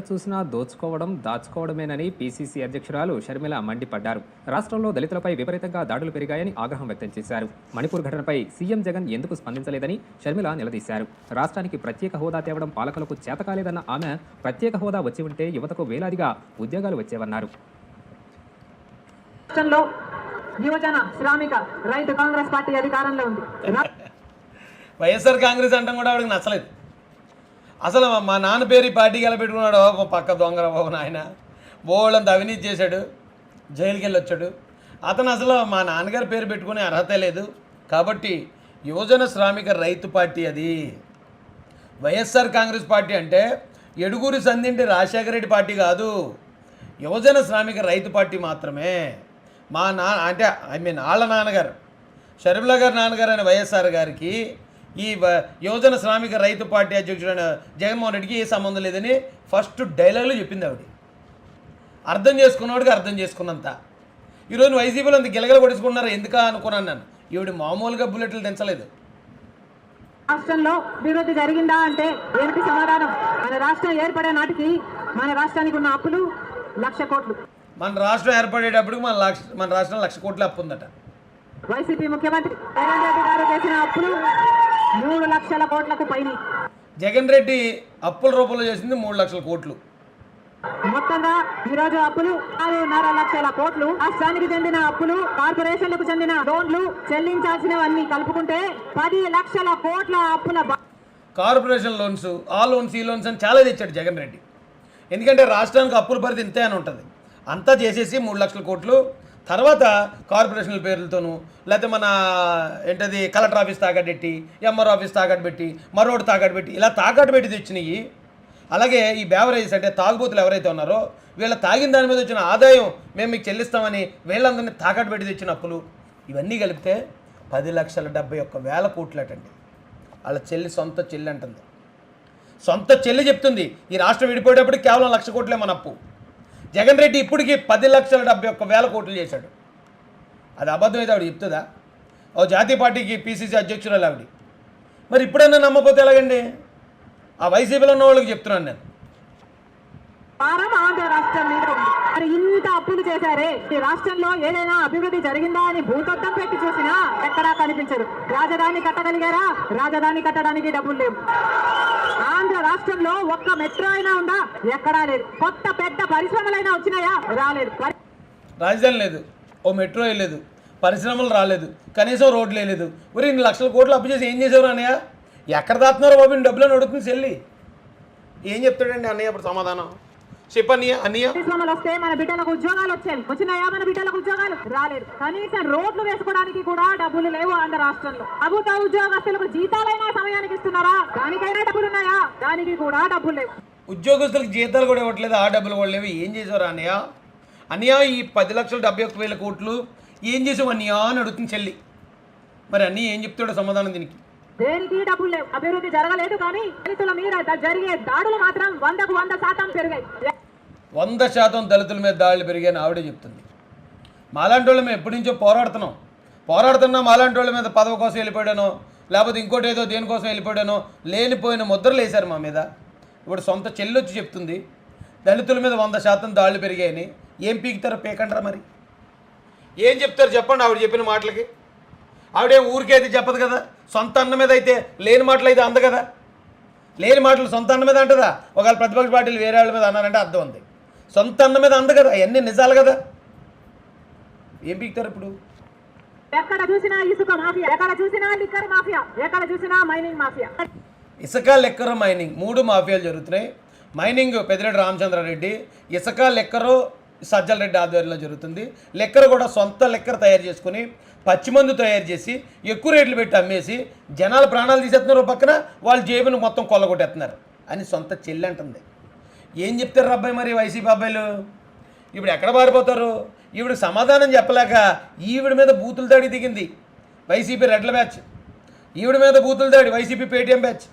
చూసినా దోచుకోవడం దాచుకోవడమేనని పీసీసీ అధ్యక్షురాలు షర్మిల మండిపడ్డారు. రాష్ట్రంలో దళితులపై విపరీతంగా దాడులు పెరిగాయని ఆగ్రహం వ్యక్తం చేశారు. మణిపూర్ ఘటనపై సీఎం జగన్ ఎందుకు స్పందించలేదని షర్మిల నిలదీశారు. రాష్ట్రానికి ప్రత్యేక హోదా తేవడం పాలకులకు చేతకాలేదన్న ఆమె ప్రత్యేక హోదా వచ్చి ఉంటే యువతకు వేలాదిగా ఉద్యోగాలు వచ్చేవన్నారు. రాష్ట్రంలో యువజన శ్రామిక రైతు కాంగ్రెస్ పార్టీ అధికారంలో ఉంది. వైఎస్ఆర్ కాంగ్రెస్ అంటాం కూడా ఆవిడకి నచ్చలేదు. అసలు మా నాన్న పేరు ఈ పార్టీకి ఎలా పెట్టుకున్నాడో పక్క దొంగర బాబు నాయన బోళ్ళంత అవినీతి చేశాడు, జైలుకి వెళ్ళి వచ్చాడు. అతను అసలు మా నాన్నగారి పేరు పెట్టుకునే అర్హత లేదు. కాబట్టి యువజన శ్రామిక రైతు పార్టీ అది. వైఎస్ఆర్ కాంగ్రెస్ పార్టీ అంటే ఎడుగురి సంధింటి రాజశేఖర రెడ్డి పార్టీ కాదు, యువజన శ్రామిక రైతు పార్టీ మాత్రమే. మా అంటే వాళ్ళ నాన్నగారు షర్మిల గారి నాన్నగారు అయిన వైఎస్ఆర్ గారికి ఈ యువజన శ్రామిక రైతు పార్టీ అధ్యక్షుడైన జగన్మోహన్ రెడ్డికి ఏ సంబంధం లేదని ఫస్ట్ డైలాగులో చెప్పింది ఆవిడ. అర్థం చేసుకున్నవాడికి అర్థం చేసుకున్నంత. ఈరోజు వైసీపీలో అంత గిలగల కొడుచుకున్నారు ఎందుకా అనుకున్నాను నేను. ఈవిడ మామూలుగా బుల్లెట్లు దించలేదు. రాష్ట్రంలో అభివృద్ధి జరిగిందా అంటే ఏమిటి సమాధానం? మన రాష్ట్రం ఏర్పడే నాటికి మన రాష్ట్రానికి ఉన్న అప్పులు 1,00,000 కోట్లు. మన రాష్ట్రం ఏర్పడేటప్పటికి మన రాష్ట్రం 1,00,000 కోట్ల అప్పు ఉందట. వైసీపీ ముఖ్యమంత్రి జగన్ రెడ్డి గారు చేసిన అప్పులు 3,00,000 కోట్లకు పైన. జగన్ రెడ్డి అప్పుల రూపంలో చేసింది 3,00,000 కోట్లు. మొత్తంగా ఈరోజు అప్పులు 6,500,000 కోట్లు. రాష్ట్రానికి చెందిన అప్పులు, కార్పొరేషన్లకు చెందిన లోన్లు చెల్లించాల్సినవన్నీ కలుపుకుంటే 10,00,000 కోట్ల అప్పుల. కార్పొరేషన్ లోన్స్, ఆ లోన్స్, ఈ లోన్స్ అని చాలా తెచ్చాడు జగన్ రెడ్డి. ఎందుకంటే రాష్ట్రానికి అప్పుల పరిధి ఇంతే అని ఉంటుంది. అంతా చేసేసి 3,00,000 కోట్లు. తర్వాత కార్పొరేషన్ల పేర్లతోనూ లేకపోతే మన ఏంటది కలెక్టర్ ఆఫీస్ తాకట్టు పెట్టి, ఎంఆర్ ఆఫీస్ తాకట్టు పెట్టి, మరోడు తాకట్టు పెట్టి, ఇలా తాకట్టు పెట్టి తెచ్చినాయి. అలాగే ఈ బేవరేజెస్ అంటే తాగుబోతులు ఎవరైతే ఉన్నారో వీళ్ళ తాగిన దాని మీద వచ్చిన ఆదాయం మేము మీకు చెల్లిస్తామని వీళ్ళందరినీ తాకట్టు పెట్టి తెచ్చిన అప్పులు ఇవన్నీ కలిపితే 10,71,000 కోట్లటండి. వాళ్ళ సొంత చెల్లి అంటుంది. సొంత చెల్లి చెప్తుంది ఈ రాష్ట్రం విడిపోయేటప్పుడు కేవలం 1,00,000 కోట్లే మన అప్పు. జగన్ రెడ్డి ఇప్పటికీ 10,71,000 కోట్లు చేశాడు. అది అబద్ధం అయితే ఆవిడ చెప్తుందా? ఓ జాతీయ పార్టీకి పీసీసీ అధ్యక్షురాలు ఆవిడ. మరి ఇప్పుడన్నా నమ్మకపోతే ఎలాగండి? ఆ వైసీపీలో ఉన్న వాళ్ళకి చెప్తున్నాను నేను. ఆంధ్ర రాష్ట్రం మీద మరి ఇంత అప్పులు చేశారే, ఈ రాష్ట్రంలో ఏదైనా అభివృద్ధి జరిగిందా అని భూతద్దం పెట్టి చూసినా ఎక్కడా కనిపించదు. రాజధాని కట్టగలిగారా? రాజధాని కట్టడానికి డబ్బులు లేవు. ఆంధ్ర రాష్ట్రంలో ఒక్క మెట్రో అయినా ఉందా? ఎక్కడా లేదు. కొత్త పెద్ద పరిశ్రమలైనా వచ్చినాయా? రాలేదు. రాజధాని లేదు, ఓ మెట్రో లేదు, పరిశ్రమలు రాలేదు, కనీసం రోడ్లు లేదు. మరి ఇన్ని 1,00,000 కోట్లు అప్పు చేసి ఏం చేసేవారు అన్నయ్య? ఎక్కడ దాస్తున్నారో బాబు డబ్బులను అడుగుతుంది చెల్లి. ఏం చెప్తాడండి అన్నయ్య అప్పుడు సమాధానం? చెప్పన్నయ్య. అన్నయ్య పరిశ్రమలు వస్తే మన బిడ్డలకు ఉద్యోగాలు వచ్చాయి. వచ్చినాయా మన బిడ్డలకు ఉద్యోగాలు? రాలేదు. కనీసం రోడ్లు వేసుకోవడానికి కూడా డబ్బులు లేవు ఆంధ్ర రాష్ట్రంలో. ప్రభుత్వ ఉద్యోగస్తులకు జీతాలైనా సమయానికి ఇస్తున్నారా? దానికైనా డబ్బులు ఉన్నాయా? దానికి కూడా డబ్బులు లేవు. ఉద్యోగస్తులకు జీతాలు కూడా ఇవ్వట్లేదు, ఆ డబ్బులు కూడా లేవు. ఏం చేసేవారు అన్నయ్య? అన్నయ్య ఈ 10,71,000 కోట్లు ఏం చేసావు అన్నయ్య అని అడుగుతుంది చెల్లి. మరి అన్నయ్య ఏం చెప్తాడో సమాధానం దీనికి? దేనికి డబ్బులు లేవు. అభివృద్ధి జరగలేదు. కానీ దళితుల మీద జరిగే దాడులు మాత్రం 100కు 100% పెరిగాయి. 100% దళితుల మీద దాడులు పెరిగాయని ఆవిడే చెప్తుంది. మాలాంటి వాళ్ళు మేము ఎప్పటి నుంచో పోరాడుతున్నా మాలాంటి వాళ్ళ మీద పదవి కోసం వెళ్ళిపోయాడనో లేకపోతే ఇంకోటి ఏదో దేనికోసం వెళ్ళిపోయాడనో లేనిపోయిన ముద్రలు వేశారు మా మీద. ఇప్పుడు సొంత చెల్లి వచ్చి చెప్తుంది దళితుల మీద 100% దాడులు పెరిగాయని. ఏం పీకుతారో పీకంటారా? మరి ఏం చెప్తారు చెప్పండి ఆవిడ చెప్పిన మాటలకి? ఆవిడేం ఊరికైతే చెప్పదు కదా. సొంత అన్న మీద అయితే లేని మాటలు అయితే అంద కదా. లేని మాటలు సొంత అన్న మీద అంటదా? ఒకవేళ ప్రతిపక్ష పార్టీలు వేరే వాళ్ళ మీద అన్నారంటే అర్థం ఉంది. సొంత అన్న మీద అంద కదా. అవన్నీ నిజాలు కదా. ఏం పీకుతారు ఇప్పుడు? ఎక్కడ చూసినా ఇసుక మాఫియా, ఎక్కడ చూసినా లిక్కర్ మాఫియా, ఎక్కడ చూసినా మైనింగ్ మాఫియా. ఇసుక, లిక్కర్, మైనింగ్ 3 మాఫియాలు జరుగుతున్నాయి. మైనింగ్ పెద్దిరెడ్డి రామచంద్రారెడ్డి, ఇసుక లిక్కరు సజ్జల రెడ్డి ఆధ్వర్యంలో జరుగుతుంది. లిక్కర్ కూడా సొంత లిక్కర్ తయారు చేసుకుని పచ్చిమందు తయారు చేసి ఎక్కువ రేట్లు పెట్టి అమ్మేసి జనాల ప్రాణాలు తీసేస్తున్నారు. పక్కన వాళ్ళ జేబును మొత్తం కొల్లగొట్టేస్తున్నారు అని సొంత చెల్లి అంటుంది. ఏం చెప్తారు అబ్బాయి మరి వైసీపీ అబ్బాయిలు? ఇప్పుడు ఎక్కడ పారిపోతారు? ఈవిడ సమాధానం చెప్పలేక ఈవిడ మీద బూతులు దాడి దిగింది వైసీపీ రెడ్ల బ్యాచ్. ఈవిడ మీద బూతులు దాడి వైసీపీ పేటీఎం బ్యాచ్.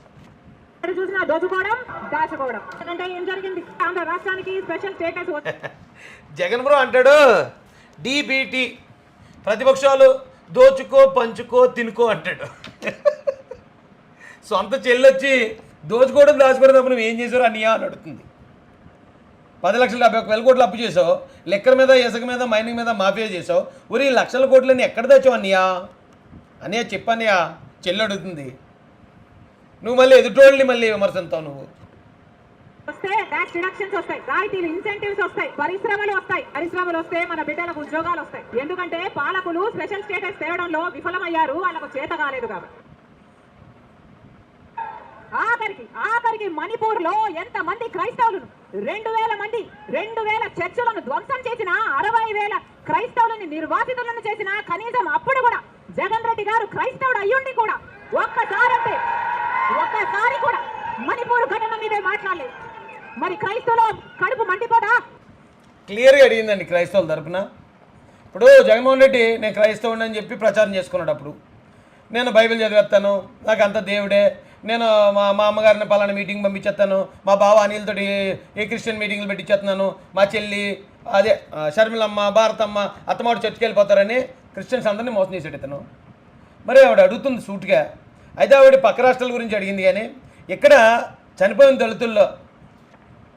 చూసినా దోచుకోవడం, దాచుకోవడం. అంటే ఏం జరిగింది? ఆంధ్ర రాష్ట్రానికి స్పెషల్ స్టేటస్. జగన్ బ్రో అంటాడు డీబీటీ ప్రతిపక్షాలు దోచుకో పంచుకో తినుకో అంటాడు. సొంత చెల్లొచ్చి దోచుకోవడం దాచుకోవడం తప్ప నువ్వు ఏం చేసావు అన్నయ్య అని అడుగుతుంది. 10,71,000 కోట్లు అప్పు చేసావు, లెక్కర్ మీద ఇసుక మీద మైనింగ్ మీద మాఫియా చేసావు. ఊరి లక్షల కోట్లని ఎక్కడ తెచ్చావు అన్నయ్య చెప్పన్నయ్య, చెల్లి అడుగుతుంది. నువ్వు మళ్ళీ ఎదుటోళ్ళని మళ్ళీ విమర్శిస్తావు. నువ్వు వస్తే ట్యాక్స్ డిడక్షన్స్ వస్తాయి, రాయితీలు ఇన్సెంటివ్స్ వస్తాయి, పరిశ్రమలు వస్తాయి. పరిశ్రమలు వస్తే మన బిడ్డలకు ఉద్యోగాలు వస్తాయి. ఎందుకంటే పాలకులు స్పెషల్ స్టేటస్ తేవడంలో విఫలమయ్యారు, వాళ్ళకు చేత కాలేదు కాబట్టి. ఆఖరికి మణిపూర్ లో ఎంత మంది క్రైస్తవులను 2,000 మంది 2,000 చర్చిలను ధ్వంసం చేసిన 60,000 క్రైస్తవులని నిర్వాసితులను చేసిన కనీసం అప్పుడు కూడా జగన్ రెడ్డి గారు క్రైస్తవుడు అయ్యుండి కూడా ఒక్కసారి కూడా మణిపూర్ ఘటన మీదే మాట్లాడలేదు. మరి క్రైస్తవుల కడుపు మండిపోదా? క్లియర్గా అడిగిందండి క్రైస్తవుల తరపున. ఇప్పుడు జగన్మోహన్ రెడ్డి నేను క్రైస్తవుని అని చెప్పి ప్రచారం చేసుకున్నాడు. అప్పుడు నేను బైబిల్ చదివేస్తాను, నాకు అంత దేవుడే, నేను మా అమ్మగారిని పలానా మీటింగ్ పంపించేస్తాను, మా బావ అనిల్తోటి ఏ క్రిస్టియన్ మీటింగ్లు పెట్టించేస్తున్నాను, మా చెల్లి అదే షర్మిలమ్మ భారతమ్మ అత్తమాడు చర్చికి వెళ్ళిపోతారని క్రిస్టియన్స్ అందరినీ మోసం చేసేట ఇతను. మరి ఆవిడ అడుగుతుంది సూట్గా. అయితే ఆవిడ పక్క రాష్ట్రాల గురించి అడిగింది. కానీ ఇక్కడ చనిపోయిన దళితుల్లో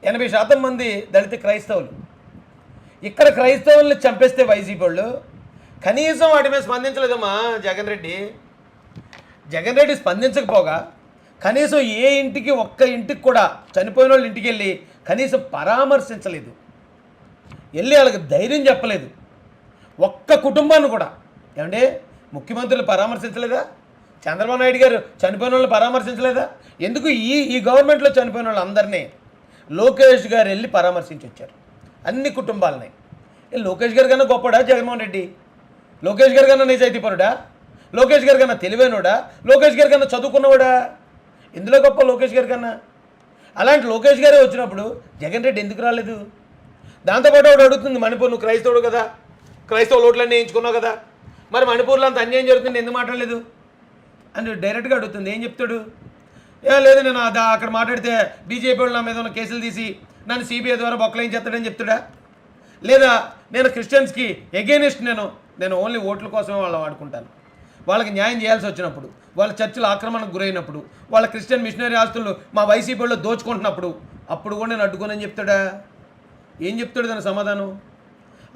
80% మంది దళిత క్రైస్తవులు. ఇక్కడ క్రైస్తవుల్ని చంపేస్తే వైసీపీ వాళ్ళు కనీసం వాటి మీద స్పందించలేదమ్మా జగన్ రెడ్డి స్పందించకపోగా కనీసం ఏ ఇంటికి ఒక్క ఇంటికి కూడా చనిపోయిన వాళ్ళ ఇంటికి వెళ్ళి కనీసం పరామర్శించలేదు, వెళ్ళి వాళ్ళకి ధైర్యం చెప్పలేదు. ఒక్క కుటుంబాన్ని కూడా ఏమంటే ముఖ్యమంత్రులు పరామర్శించలేదా? చంద్రబాబు నాయుడు గారు చనిపోయిన వాళ్ళని పరామర్శించలేదా? ఎందుకు ఈ గవర్నమెంట్లో చనిపోయిన వాళ్ళందరినీ లోకేష్ గారు వెళ్ళి పరామర్శించి వచ్చారు, అన్ని కుటుంబాలని. లోకేష్ గారి కన్నా గొప్పడా జగన్మోహన్ రెడ్డి? లోకేష్ గారి కన్నా నిజాయితీపరుడా? లోకేష్ గారి కన్నా తెలివైనోడా? లోకేష్ గారి కన్నా చదువుకున్నవాడా? ఇందులో గొప్ప లోకేష్ గారి కన్నా? అలాంటి లోకేష్ గారే వచ్చినప్పుడు జగన్ రెడ్డి ఎందుకు రాలేదు? దాంతోపాటు ఒకటి అడుగుతుంది, మణిపూర్ నువ్వు క్రైస్తవుడు కదా, క్రైస్తవ ఓట్లన్నీ వేయించుకున్నావు కదా, మరి మణిపూర్లో అంత అన్యాయం జరుగుతుంది ఎందుకు మాట్లాడలేదు అని డైరెక్ట్గా అడుగుతుంది. ఏం చెప్తాడు? లేదు నేను అక్కడ మాట్లాడితే బీజేపీ వాళ్ళు నా మీద ఉన్న కేసులు తీసి నన్ను సిబిఐ ద్వారా బొక్కలేం చెప్తాడా? లేదా నేను క్రిస్టియన్స్కి ఎగెయినిస్ట్, నేను ఓన్లీ ఓట్ల కోసమే వాళ్ళని వాడుకుంటాను, వాళ్ళకి న్యాయం చేయాల్సి వచ్చినప్పుడు, వాళ్ళ చర్చలు ఆక్రమణకు గురైనప్పుడు, వాళ్ళ క్రిస్టియన్ మిషనరీ ఆస్తులు మా వైసీపీలో దోచుకుంటున్నప్పుడు అప్పుడు కూడా నేను అడ్డుకోనని చెప్తాడా? ఏం చెప్తాడు దాని సమాధానం?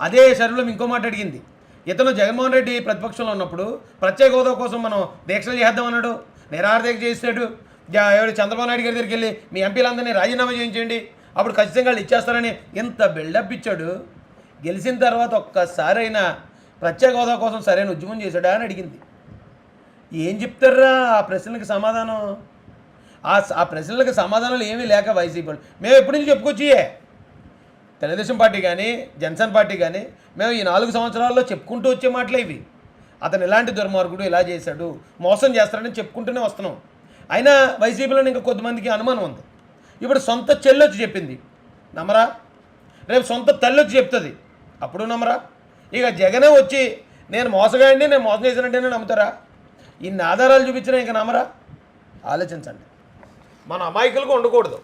అదే శర్మిల ఇంకో మాట అడిగింది. ఇతను జగన్మోహన్ రెడ్డి ప్రతిపక్షంలో ఉన్నప్పుడు ప్రత్యేక హోదా కోసం మనం దీక్షలు చేద్దామన్నాడు, నిరాహార దీక్ష చేస్తాడు. ఎవరు చంద్రబాబు నాయుడు గారి దగ్గరికి వెళ్ళి మీ ఎంపీలందరినీ రాజీనామా చేయించండి, అప్పుడు ఖచ్చితంగా వాళ్ళు ఇచ్చేస్తారని ఎంత బిల్డప్ ఇచ్చాడు. గెలిచిన తర్వాత ఒక్కసారైనా ప్రత్యేక హోదా కోసం సరైన ఉద్యమం చేశాడా అని అడిగింది. ఏం చెప్తారా ఆ ప్రశ్నలకు సమాధానం? ఆ ప్రశ్నలకు సమాధానాలు ఏమీ లేక వైసీపీ మేము ఎప్పటి నుంచి చెప్పుకొచ్చి తెలుగుదేశం పార్టీ కానీ జనసేన పార్టీ కానీ మేము ఈ 4 సంవత్సరాల్లో చెప్పుకుంటూ వచ్చే మాటలే ఇవి. అతను ఇలాంటి దుర్మార్గుడు, ఇలా చేశాడు, మోసం చేస్తాడని చెప్పుకుంటూనే వస్తున్నాం. అయినా వైసీపీలో ఇంకా కొద్దిమందికి అనుమానం ఉంది. ఇప్పుడు సొంత చెల్లొచ్చి చెప్పింది, నమ్మరా? రేపు సొంత తల్లి వచ్చి చెప్తుంది, అప్పుడు నమ్మరా? ఇక జగనే వచ్చి నేను మోసగాడిని, నేను మోసం చేసినట్టేనే నమ్ముతారా? ఇన్ని ఆధారాలు చూపించినా ఇంకా నమ్మరా? ఆలోచించండి. మన అమాయకులుగా ఉండకూడదు.